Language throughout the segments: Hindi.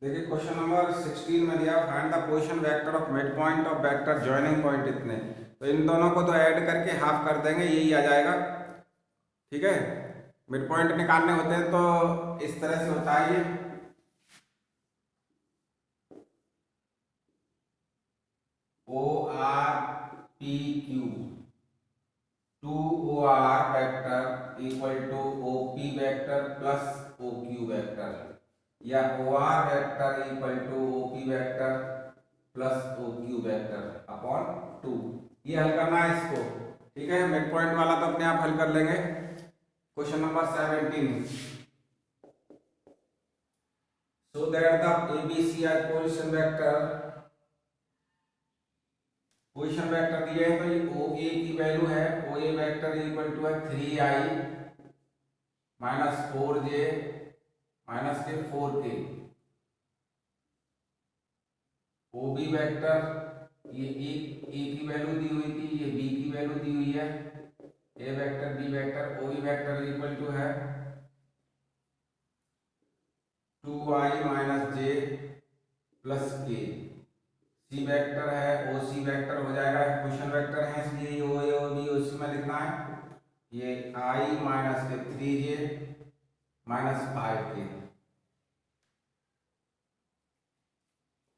देखिए क्वेश्चन नंबर 16 में दिया find the position vector of mid point of vector joining point इतने। तो इन दोनों को तो ऐड करके हाफ कर देंगे, यही आ जाएगा। ठीक है, मिड पॉइंट निकालने होते हैं तो इस तरह से होता है ये। O R P Q, two O R vector equal to O P vector plus O Q vector, या O R vector equal to O P vector plus O Q vector upon two. ये हल करना है इसको। ठीक है, मिड पॉइंट वाला तो अपने आप हल कर लेंगे। Question number 17, so that the ABC are position vector, position vector दिए हैं तो ये ओ ए की वैल्यू है, O A vector equal to है 3i माइनस 4j माइनस के 4k। ओ बी वेक्टर, ये ए की वैल्यू दी हुई थी, ये बी की वैल्यू दी हुई है। A vector B vector, O B vector equal to है 2i माइनस जे प्लस के। सी वेक्टर है, ओ सी वेक्टर हो जाएगा, पोजीशन वेक्टर है इसलिए ओ ए ओ बी ओ सी में लिखना है। ये i माइनस के 3j माइनस 5k।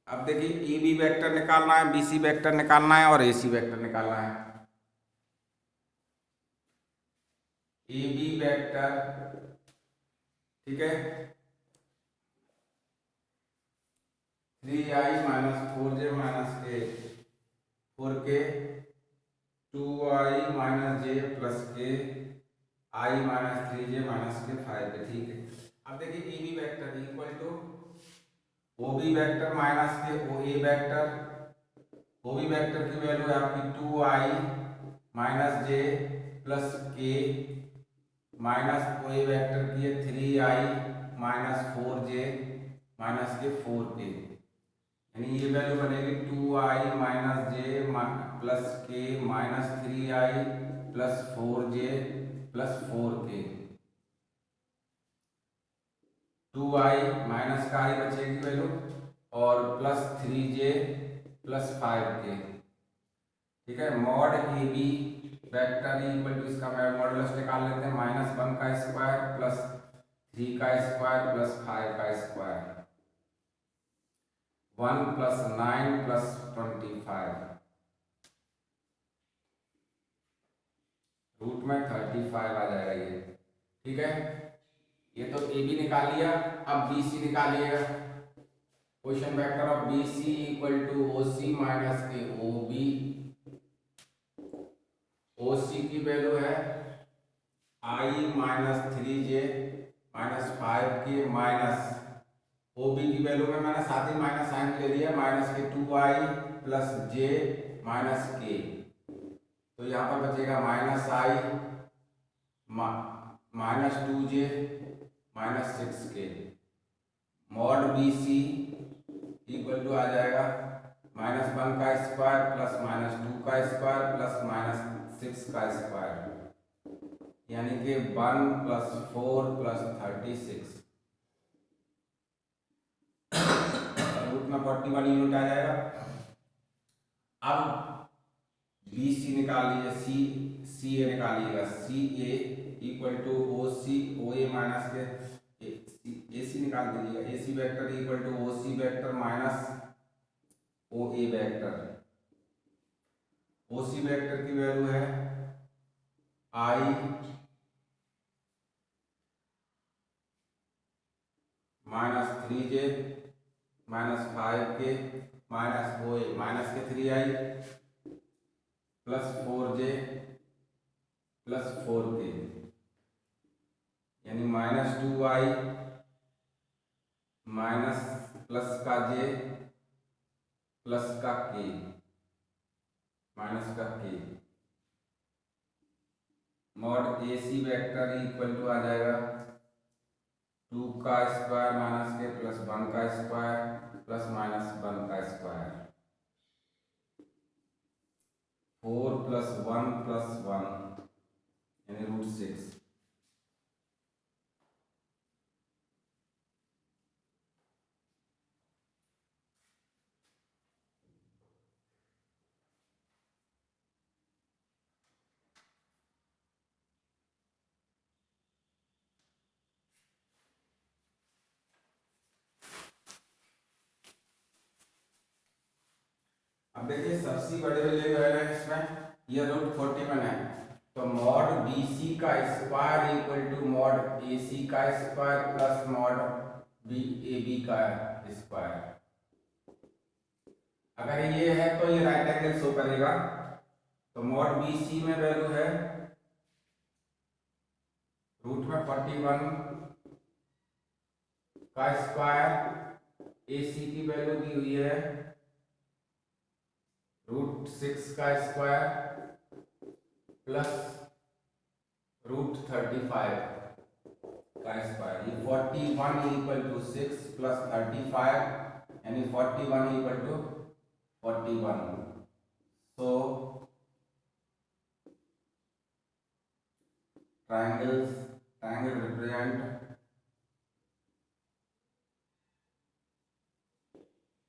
अब देखिए ई बी वेक्टर निकालना है, बी सी वेक्टर निकालना है और ए सी वेक्टर निकालना है। ए बी वेक्टर, ठीक है, 3i माइनस 4j माइनस के 4k, 2i minus J plus के, आई माइनस 3j माइनस के 5k। ठीक है, अब देखिए E B vector equal to O B vector minus के O A vector. O B vector की वैल्यू है आपकी 2i minus J plus K minus O A vector की है 3i माइनस 4j माइनस के 4k। यानी ये वैल्यू बनेगी 2i minus J plus K minus 3i plus 4j plus 4k। 2i minus का i बचेगी वैल्यू और प्लस 3j प्लस 5k। ठीक है, mod A B vector equal to, इसका मैं मॉडुलस निकाल लेते हैं, -1 का स्क्वायर प्लस 3 का स्क्वायर प्लस 5 का स्क्वायर, 1 प्लस 9 प्लस 25, रूट में 35 आ जाएगा ये। ठीक है, ये तो ए बी निकाल लिया। अब बी सी निकालिएगा। Position vector of B C equal to O C minus के ओ बी। ओ सी की वैल्यू है I minus 3j minus 5k minus O B की वैल्यू में मैंने साथ ही माइनस साइन ले लिया, माइनस के 2i प्लस जे माइनस के। तो यहाँ पर बचेगा minus I minus 2j minus 6k। Mod B C equal to आ जाएगा -1 का स्क्वायर प्लस -2 का स्क्वायर प्लस -6 का स्क्वायर, यानी कि 1 प्लस 4 प्लस 36, रूट में 41 यूनिट आ जाएगा। अब बी सी निकाल लीजिए, सी ए निकालिएगा, C A equal to O C O A minus के ए सी निकाल दीजिएगा, A C vector equal to O C vector minus O A vector. O C vector की वैल्यू है I minus 3j minus 5k minus O A minus के 3i plus 4j plus 4k, यानी -2i माइनस प्लस का j प्लस का k माइनस का k। Mod A C vector equal to आ जाएगा 2 का स्क्वायर माइनस के प्लस 1 का स्क्वायर प्लस -1 का स्क्वायर, 4 प्लस 1 प्लस 1 यानी √6। देखिए सबसे बड़ी वैल्यू है इसमें ये √41 है, तो मॉड BC का square equal to mod AC का स्क्वायर प्लस मॉड AB का स्क्वायर। अगर ये है तो ये राइट एंगल शो करेगा, तो मॉड BC में वैल्यू है √41 का स्क्वायर, AC की वैल्यू दी हुई है √6 का स्क्वायर प्लस √35 का स्क्वायर। ये 41 इक्वल टू 6 प्लस 35 यानी 41 equal to 41। So triangle represent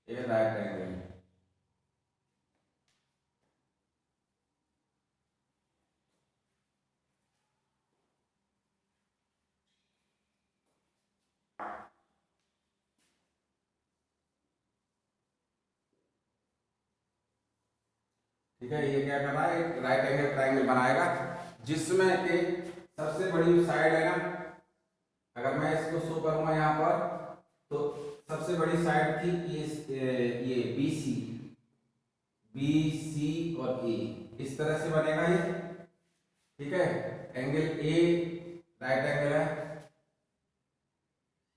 a right angle। ठीक है, ये क्या कर रहा है, एक राइट एंगल ट्रायंगल बनाएगा जिसमें कि सबसे बड़ी साइड है ना, अगर मैं इसको शो करूंगा यहाँ पर, तो सबसे बड़ी साइड थी ये BC और A, इस तरह से बनेगा ये। ठीक है, एंगल A राइट एंगल है,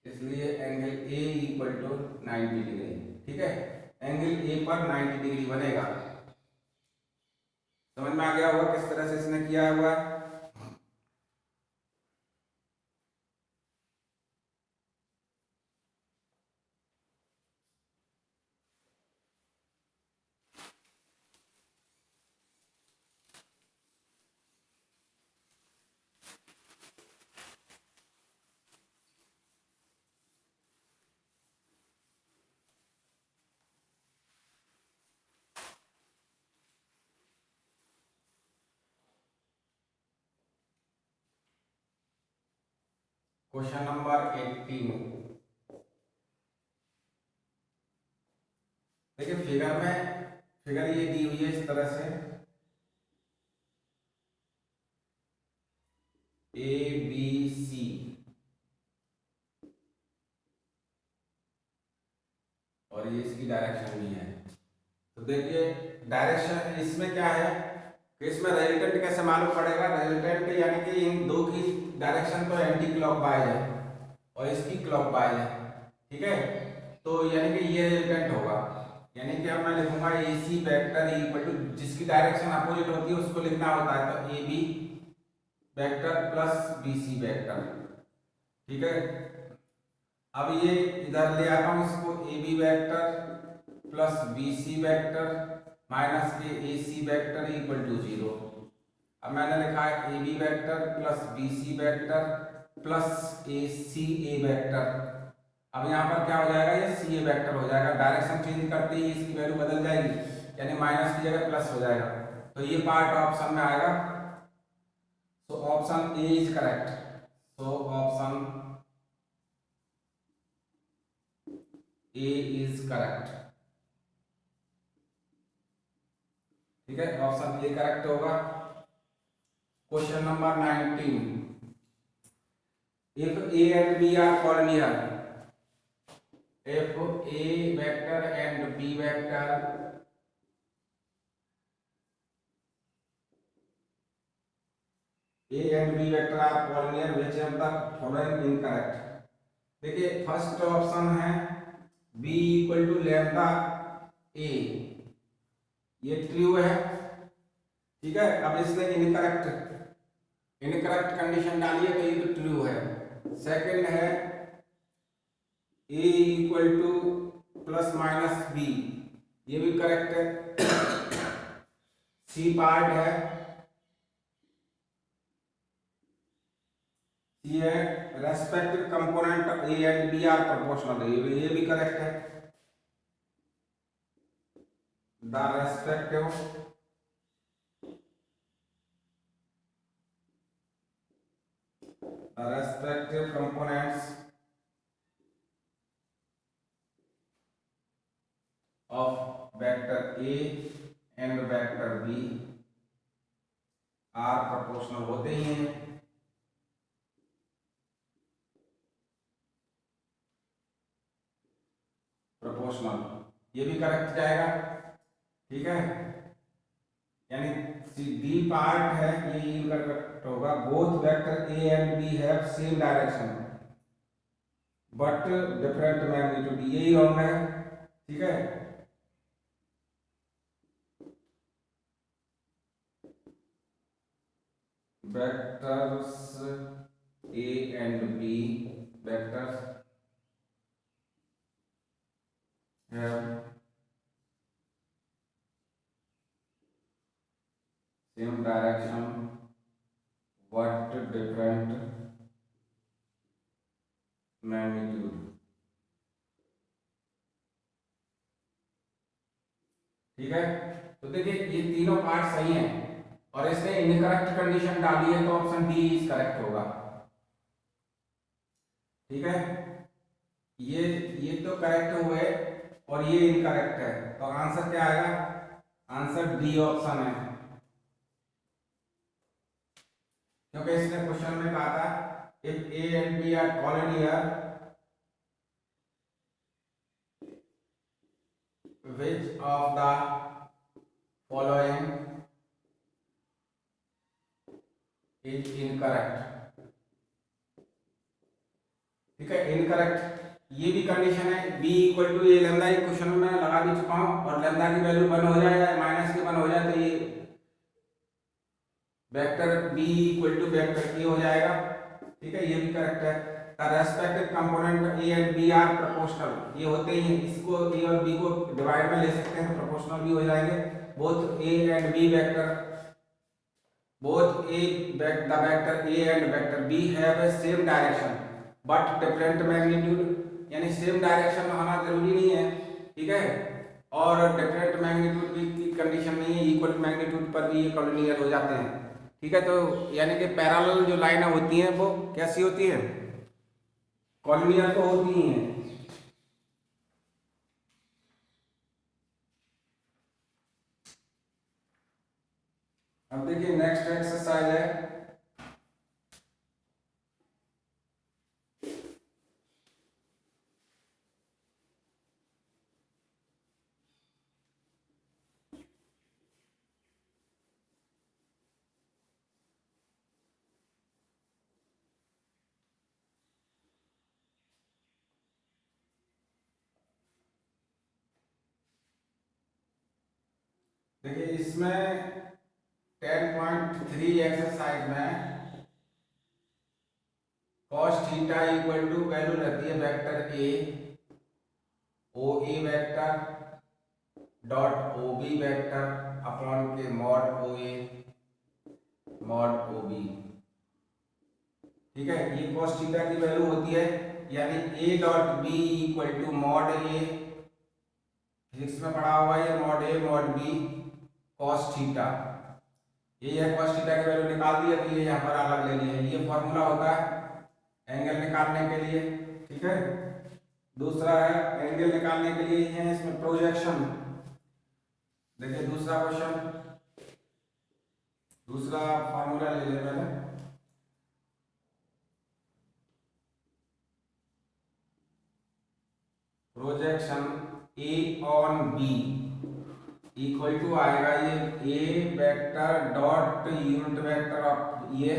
इसलिए angle A equal to 90 degree. ठीक है, एंगल A पर 90 डिग्री बनेगा। समझ में आ गया होगा किस तरह से इसने किया हुआ है। Question number 18। देखिए फिगर ये दी हुई है इस तरह से, ABC, और ये इसकी डायरेक्शन भी है। तो देखिए डायरेक्शन इसमें क्या है कि इसमें रेजल्टेंट कैसे मालूम पड़ेगा, रेजल्टेंट यानी कि इन दो की डायरेक्शन तो एंटी क्लॉकवाइज है और इसकी क्लॉकवाइज है। ठीक है, तो यानी कि ये रेजल्टेंट होगा, यानी कि अब मैं लिखूंगा AC वेक्टर इक्वल टू, जिसकी डायरेक्शन अपोजिट होती है उसको लिखना होता है, तो AB vector plus BC vector. ठीक है, अब ये इधर ले आता हूं इसको, AB vector plus BC vector minus के AC वेक्टर इक्वल टू 0। अब मैंने लिखा है AB vector plus BC vector plus CA vector. अब यहाँ पर क्या हो जाएगा, ये CA वेक्टर हो जाएगा, डायरेक्शन चेंज करते ही इसकी वैल्यू बदल जाएगी, यानी माइनस की जगह प्लस हो जाएगा, तो ये पार्ट ऑप्शन में आएगा। So option A is correct. So option A is correct. ठीक है, ऑप्शन ए करेक्ट होगा। Question number 19। If A and B are collinear, if A vector and B vector A and B vector are collinear, which of the following incorrect। देखिए फर्स्ट ऑप्शन है B equal to lambda A, ये ट्रू है। ठीक है, अब इसने इनकरेक्ट कंडीशन डाली है, तो ये तो ट्रू है। सेकंड है A equal two plus minus B, ये भी करेक्ट है। सी पार्ट है, सी है respective component A and B are proportional, ये भी करेक्ट है। The respective components of vector A and vector B are proportional होते ही हैं। प्रोपोर्शनल, ये भी करेक्ट जाएगा। ठीक है, यानी डी पार्ट है ये इनकरेक्ट होगा। Both vector A and B have same direction but different magnitude, यही रॉन्ग है। ठीक है, vectors A and B vectors have same direction but different magnitude। ठीक है, तो देखिए ये तीनों पार्ट सही हैं और इसने इनकरेक्ट कंडीशन डाली है तो ऑप्शन डी इज करेक्ट होगा। ठीक है, ये तो करेक्ट हुए और ये इनकरेक्ट है, तो आंसर क्या आएगा? आंसर डी ऑप्शन है, क्योंकि इसने क्वेश्चन में कहा था if A and B are collinear which of the following is incorrect। ठीक है, इनकरेक्ट ये भी कंडीशन है। b equal to A lambda, ये क्वेश्चन में लगा भी चुका हूं, और लेमदा की वैल्यू 1 हो जाए या माइनस के 1 हो जाए तो ये vector b equal to vector A हो जाएगा। ठीक है, ये भी करेक्ट है। The respective component A and B are proportional, ये होते ही हैं, इसको ए और बी को डिवाइड में ले सकते हैं तो प्रोपोर्शनल भी हो जाएंगे। Both A and B vector, both A the vector A and vector B have a same direction but different magnitude, यानी सेम डायरेक्शन में होना जरूरी नहीं है। ठीक है, और डिफरेंट मैग्नीट्यूड की कंडीशन नहीं है, इक्वल मैग्नीट्यूड पर भी ये कॉलिनियर हो जाते हैं। ठीक है, तो यानी कि पैरेलल जो लाइनें होती हैं वो कैसी होती हैं? कॉलिनियर तो होती ही हैं। अब देखिए नेक्स्ट एक्सरसाइज है, देखिए इसमें 10.3 एक्सरसाइज में cos theta equal to value रहती है vector A O A vector dot O B vector upon के mod O A mod O B. ठीक है, ये cos थीटा की वैल्यू होती है, यानी a dot B equal to mod A, physics में पढ़ा हुआ है mod A mod B cos theta. ये है cos थीटा की वैल्यू निकाल दी है, तो ये यहाँ पर अलग ले लिए। ये फॉर्मूला होता है एंगल निकालने के लिए। ठीक है, दूसरा है एंगल निकालने के लिए है इसमें प्रोजेक्शन। देखिए दूसरा क्वेश्चन, दूसरा फॉर्मूला ले ले पहले। Projection A on B equal to आएगा ये A vector dot unit vector of ये,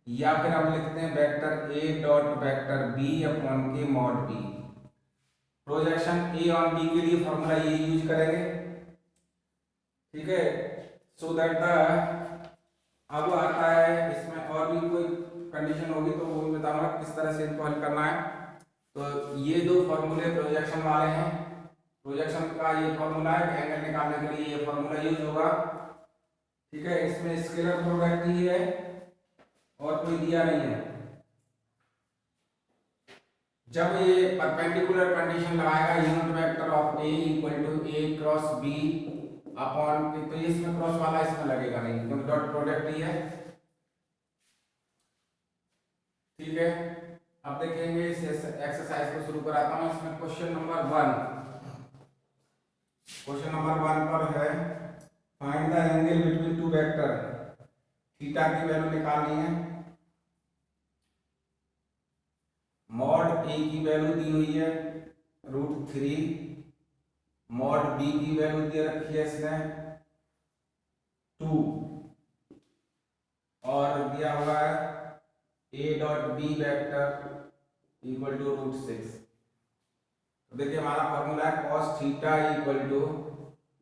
या फिर हम लिखते हैं vector A dot vector B upon के mod B. Projection A on B के लिए फॉर्मूला ये यूज करेंगे। ठीक है, सो दैट द, अब आता है इसमें और भी कोई कंडीशन होगी तो वो भी बताऊंगा किस तरह से इनको हल करना है। तो ये दो फॉर्मूले प्रोजेक्शन वाले हैं, प्रोजेक्शन का ये फॉर्मूला है, एंगल निकालने के लिए ये फॉर्मूला यूज होगा। ठीक है, इसमें स्केलर प्रोडक्ट ही है और कोई दिया नहीं है। जब ये परपेंडिकुलर कंडीशन लगाएगा unit vector of A equal to A cross B upon, तो इसमें क्रॉस वाला इसमें लगेगा नहीं क्योंकि डॉट प्रोडक्ट ही है। ठीक है, अब देखेंगे इस एक्सरसाइज को शुरू कराता हूं। इसमें क्वेश्चन नंबर 1, क्वेश्चन नंबर 1 पर है find the angle between two vector. Theta की वैल्यू निकालनी है। मॉड ए की वैल्यू दी हुई है √3, मॉड बी की वैल्यू दे रखी है इसने 2 और दिया हुआ है a dot B vector equal to √6। तो देखिए हमारा फॉर्मूला है cos theta equal to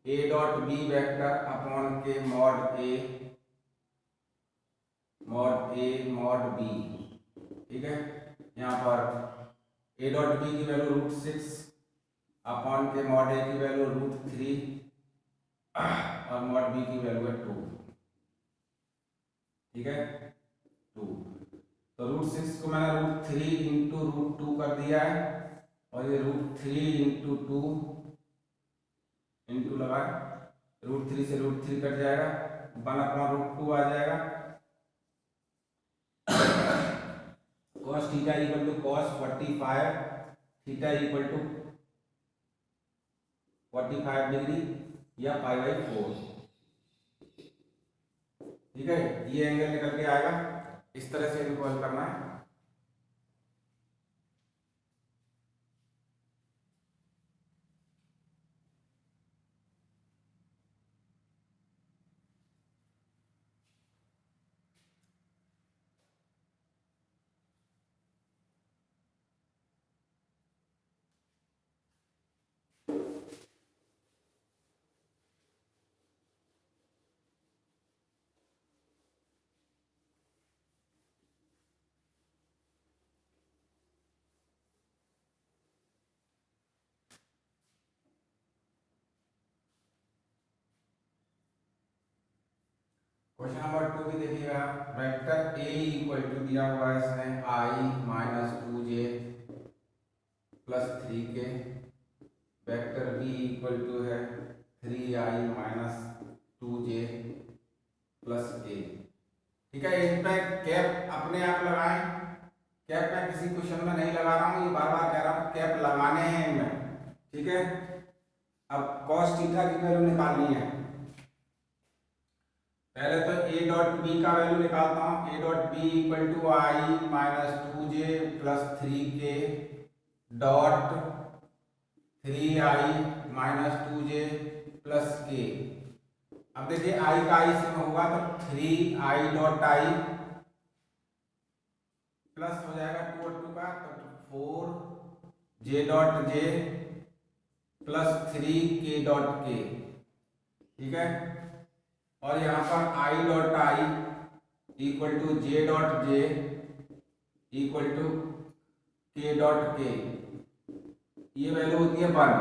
a dot B vector upon के मॉड ए मॉड बी। ठीक है, यहाँ पर a डॉट बी की वैल्यू √6 अपॉन के मॉड ए की वैल्यू √3 और मॉड बी की वैल्यू है 2। ठीक है, 2। तो √6 को मैंने √3 इंटू √2 कर दिया है और ये √3 इंटू 2 इंटू लगा √3 से √3 कट जाएगा 1/√2 आ जाएगा। cos theta equal to cos 45 theta equal to 45 degree या π/4। ठीक है, ये एंगल निकल के आएगा। इस तरह से इनको हल करना है। क्वेश्चन नंबर 2 भी देखिएगा। वेक्टर ए इक्वल टू दिया हुआ है इसमें i minus 2j plus 3k। Vector B equal to है 3i minus 2j plus k। ठीक है, इन पे कैप अपने आप लगाएं। कैप मैं किसी क्वेश्चन में नहीं लगा रहा हूँ, ये बार बार कह रहा हूँ कैप लगाने हैं इनमें। ठीक है, अब cos थीटा की वैल्यू निकालनी है। पहले तो a डॉट बी का वैल्यू निकालता हूँ। a dot B equal to i minus 2j plus 3k dot 3i minus 2j plus k। अब देखिए i का i से होगा तो 3i डॉट i प्लस हो जाएगा 2 और 2 का तो 4j dot j plus 3k dot k। ठीक है, और यहाँ पर i dot i equal to j dot j equal to k dot k। ये वैल्यू होती है 1।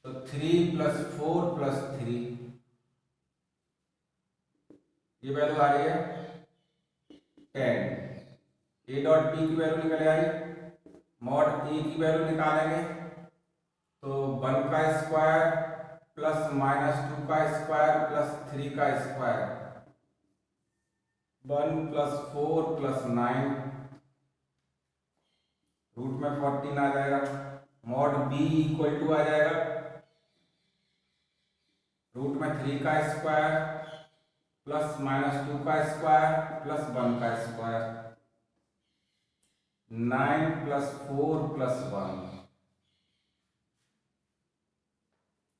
तो 3 प्लस 4 प्लस 3 ये वैल्यू आ रही है 10। a डॉट b की वैल्यू निकल आई। मॉड a की वैल्यू निकालेंगे तो 1 का स्क्वायर प्लस माइनस 2 का स्क्वायर प्लस 3 का स्क्वायर 1 प्लस 4 प्लस 9 रूट में 14 आ जाएगा। मॉड बी इक्वल टू आ जाएगा रूट में 3 का स्क्वायर प्लस माइनस 2 का स्क्वायर प्लस 1 का स्क्वायर 9 प्लस 4 प्लस 1।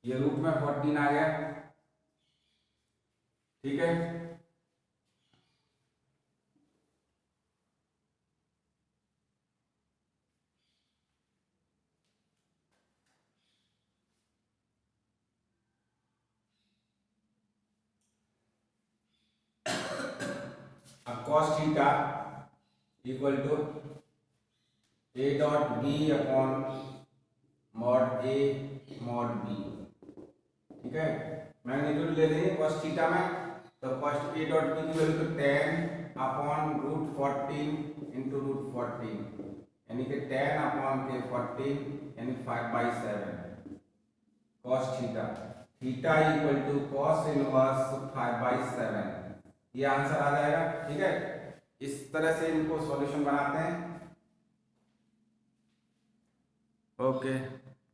ये रूट में 14 आ गया। ठीक है, अब cos theta equal to a dot B upon mod A mod B. ठीक है, मैग्नीट्यूड ले लेंगे cos थीटा में तो cos a डॉट बी की वैल्यू तो 10 अपॉन √14 इंटू √14 यानी कि 10 अपॉन के 14 यानी 5/7 cos theta. Theta equal to cos inverse 5/7 ये आंसर आ जाएगा। ठीक है, इस तरह से इनको सॉल्यूशन बनाते हैं। ओके।